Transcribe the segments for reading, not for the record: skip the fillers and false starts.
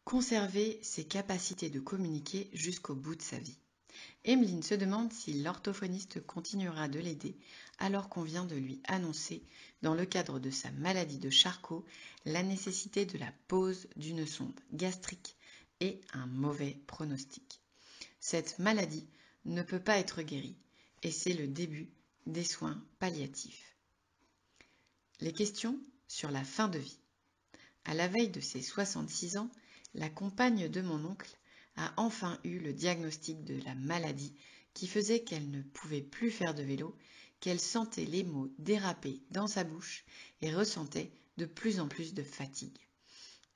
Conserver ses capacités de communiquer jusqu'au bout de sa vie. Emeline se demande si l'orthophoniste continuera de l'aider alors qu'on vient de lui annoncer, dans le cadre de sa maladie de Charcot, la nécessité de la pose d'une sonde gastrique et un mauvais pronostic. Cette maladie ne peut pas être guérie et c'est le début des soins palliatifs. Les questions sur la fin de vie. À la veille de ses 66 ans, la compagne de mon oncle a enfin eu le diagnostic de la maladie qui faisait qu'elle ne pouvait plus faire de vélo, qu'elle sentait les mots déraper dans sa bouche et ressentait de plus en plus de fatigue.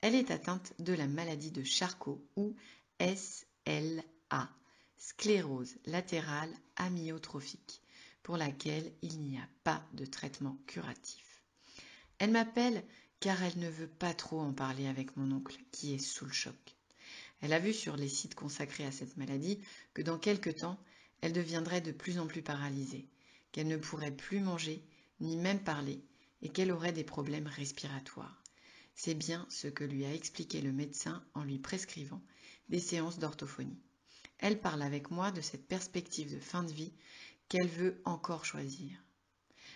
Elle est atteinte de la maladie de Charcot ou SLA, sclérose latérale amyotrophique, pour laquelle il n'y a pas de traitement curatif. Elle m'appelle car elle ne veut pas trop en parler avec mon oncle qui est sous le choc. Elle a vu sur les sites consacrés à cette maladie que dans quelque temps, elle deviendrait de plus en plus paralysée, qu'elle ne pourrait plus manger ni même parler et qu'elle aurait des problèmes respiratoires. C'est bien ce que lui a expliqué le médecin en lui prescrivant des séances d'orthophonie. Elle parle avec moi de cette perspective de fin de vie qu'elle veut encore choisir.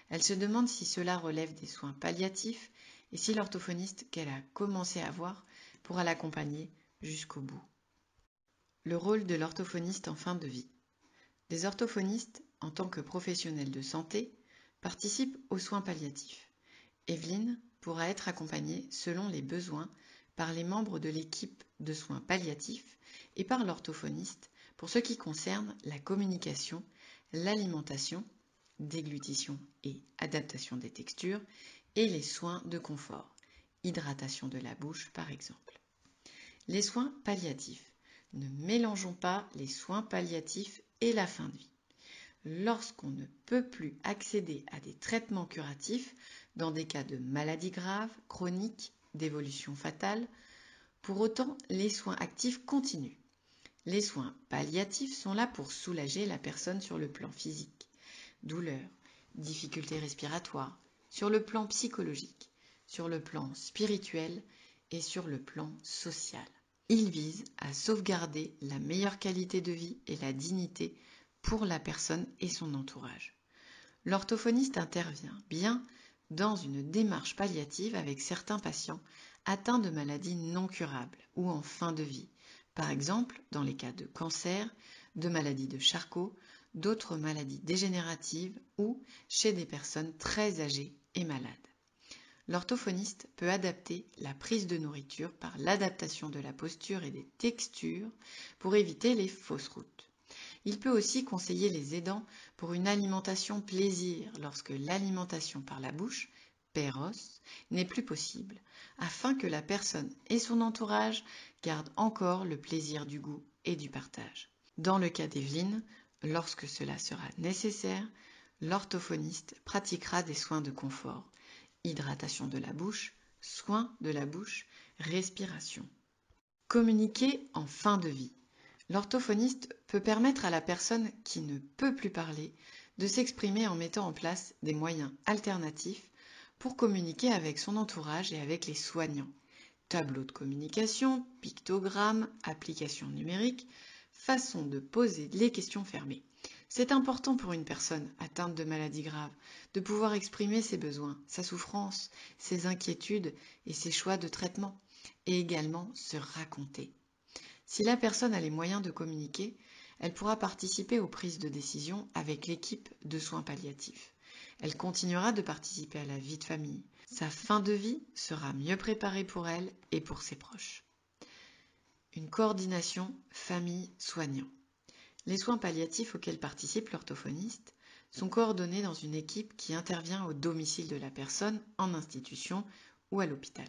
Elle se demande si cela relève des soins palliatifs et si l'orthophoniste qu'elle a commencé à voir pourra l'accompagner jusqu'au bout. Le rôle de l'orthophoniste en fin de vie. Les orthophonistes, en tant que professionnels de santé, participent aux soins palliatifs. Evelyne pourra être accompagnée selon les besoins par les membres de l'équipe de soins palliatifs et par l'orthophoniste pour ce qui concerne la communication, l'alimentation, déglutition et adaptation des textures, et les soins de confort, hydratation de la bouche par exemple. Les soins palliatifs. Ne mélangeons pas les soins palliatifs et la fin de vie. Lorsqu'on ne peut plus accéder à des traitements curatifs dans des cas de maladies graves, chroniques, d'évolution fatale, pour autant les soins actifs continuent. Les soins palliatifs sont là pour soulager la personne sur le plan physique, douleur, difficultés respiratoires, sur le plan psychologique, sur le plan spirituel et sur le plan social. Ils visent à sauvegarder la meilleure qualité de vie et la dignité pour la personne et son entourage. L'orthophoniste intervient bien dans une démarche palliative avec certains patients atteints de maladies non curables ou en fin de vie, par exemple dans les cas de cancer, de maladies de Charcot, d'autres maladies dégénératives ou chez des personnes très âgées et malades. L'orthophoniste peut adapter la prise de nourriture par l'adaptation de la posture et des textures pour éviter les fausses routes. Il peut aussi conseiller les aidants pour une alimentation plaisir lorsque l'alimentation par la bouche, péros, n'est plus possible, afin que la personne et son entourage gardent encore le plaisir du goût et du partage. Dans le cas d'Evelyne, lorsque cela sera nécessaire, l'orthophoniste pratiquera des soins de confort, hydratation de la bouche, soins de la bouche, respiration. Communiquer en fin de vie. L'orthophoniste peut permettre à la personne qui ne peut plus parler de s'exprimer en mettant en place des moyens alternatifs pour communiquer avec son entourage et avec les soignants. Tableau de communication, pictogrammes, applications numériques, façon de poser les questions fermées. C'est important pour une personne atteinte de maladies graves de pouvoir exprimer ses besoins, sa souffrance, ses inquiétudes et ses choix de traitement, et également se raconter. Si la personne a les moyens de communiquer, elle pourra participer aux prises de décision avec l'équipe de soins palliatifs. Elle continuera de participer à la vie de famille. Sa fin de vie sera mieux préparée pour elle et pour ses proches. Une coordination famille-soignant. Les soins palliatifs auxquels participe l'orthophoniste sont coordonnés dans une équipe qui intervient au domicile de la personne, en institution ou à l'hôpital.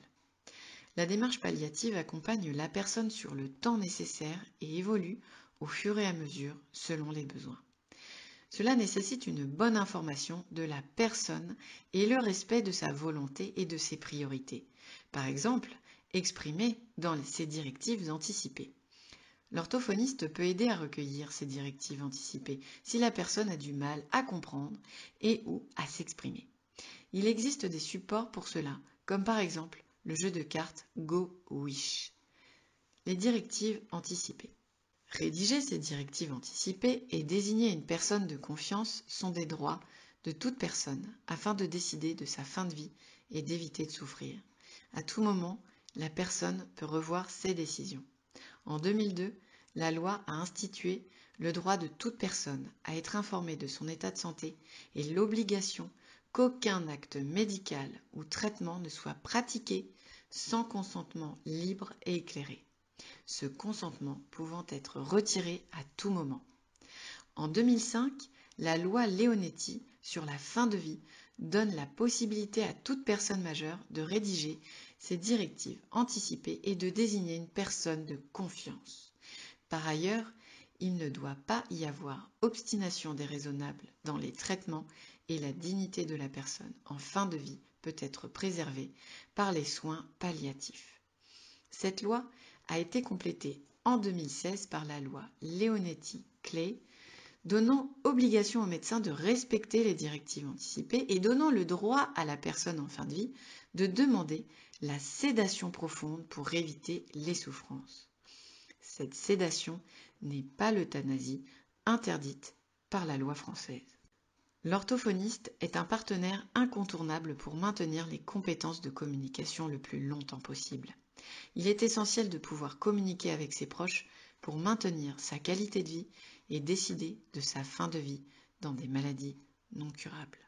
La démarche palliative accompagne la personne sur le temps nécessaire et évolue au fur et à mesure selon les besoins. Cela nécessite une bonne information de la personne et le respect de sa volonté et de ses priorités. Par exemple, exprimé dans ses directives anticipées. L'orthophoniste peut aider à recueillir ces directives anticipées si la personne a du mal à comprendre et ou à s'exprimer. Il existe des supports pour cela, comme par exemple le jeu de cartes Go Wish. Les directives anticipées. Rédiger ces directives anticipées et désigner une personne de confiance sont des droits de toute personne afin de décider de sa fin de vie et d'éviter de souffrir. À tout moment, la personne peut revoir ses décisions. En 2002, la loi a institué le droit de toute personne à être informée de son état de santé et l'obligation qu'aucun acte médical ou traitement ne soit pratiqué sans consentement libre et éclairé, ce consentement pouvant être retiré à tout moment. En 2005, la loi Leonetti sur la fin de vie donne la possibilité à toute personne majeure de rédiger ses directives anticipées et de désigner une personne de confiance. Par ailleurs, il ne doit pas y avoir obstination déraisonnable dans les traitements et la dignité de la personne en fin de vie peut être préservée par les soins palliatifs. Cette loi a été complétée en 2016 par la loi Leonetti-Clay, donnant obligation aux médecins de respecter les directives anticipées et donnant le droit à la personne en fin de vie de demander la sédation profonde pour éviter les souffrances. Cette sédation n'est pas l'euthanasie, interdite par la loi française. L'orthophoniste est un partenaire incontournable pour maintenir les compétences de communication le plus longtemps possible. Il est essentiel de pouvoir communiquer avec ses proches pour maintenir sa qualité de vie et décider de sa fin de vie dans des maladies non curables.